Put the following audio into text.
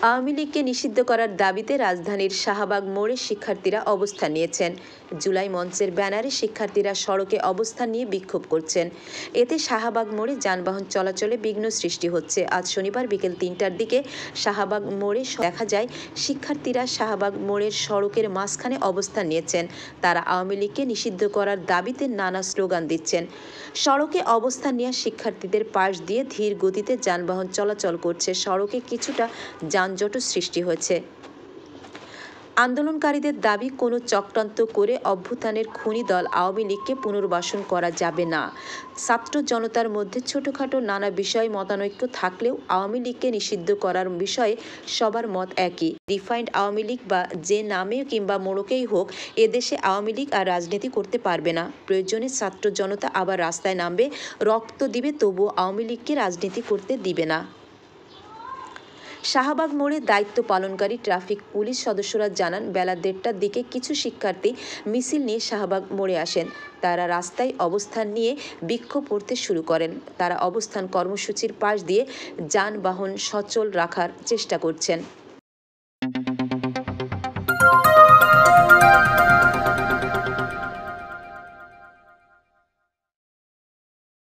আওয়ামী লীগকে নিষিদ্ধ করার দাবিতে রাজধানীর শাহবাগ মোড়ে শিক্ষার্থীরা অবস্থান নিয়েছেন। জুলাই মঞ্চের ব্যানারে শিক্ষার্থীরা সড়কে অবস্থান নিয়ে বিক্ষোভ করছেন। এতে শাহবাগ মোড়ে যানবাহন চলাচলে বিঘ্ন সৃষ্টি হচ্ছে। আজ শনিবার বিকেল ৩টার দিকে শাহবাগ মোড়ে দেখা যায় শিক্ষার্থীরা শাহবাগ মোড়ের সড়কের মাঝখানে অবস্থান নিয়েছেন। তারা আওয়ামী লীগকে নিষিদ্ধ করার দাবিতে নানা স্লোগান দিচ্ছেন। সড়কে অবস্থান নেওয়া শিক্ষার্থীদের পাশ দিয়ে ধীর গতিতে যানবাহন চলাচল করছে। সড়কে কিছুটা যানজটও সৃষ্টি হয়েছে। আন্দোলনকারীদের দাবি, কোনো চক্রান্ত করে অভ্যুত্থানের খুনি দল আওয়ামী লীগকে পুনর্বাসন করা যাবে না। ছাত্র জনতার মধ্যে ছোটখাটো নানা বিষয়ে মতানৈক্য থাকলেও আওয়ামী লীগকে নিষিদ্ধ করার বিষয়ে সবার মত একই। রিফাইন্ড আওয়ামী লীগ বা যে নামে কিংবা মোড়কেই হোক, এদেশে আওয়ামী লীগ আর রাজনীতি করতে পারবে না। প্রয়োজনে ছাত্র জনতা আবার রাস্তায় নামবে, রক্ত দিবে, তবুও আওয়ামী লীগকে রাজনীতি করতে দিবে না। শাহবাগ মোড়ে দায়িত্ব পালনকারী ট্রাফিক পুলিশ সদস্যরা জানান, বেলা ১:৩০টার দিকে কিছু শিক্ষার্থী মিছিল নিয়ে শাহবাগ মোড়ে আসেন। তারা রাস্তায় অবস্থান নিয়ে বিক্ষোভ করতে শুরু করেন। তারা অবস্থান কর্মসূচির পাশ দিয়ে যানবাহন সচল রাখার চেষ্টা করছেন।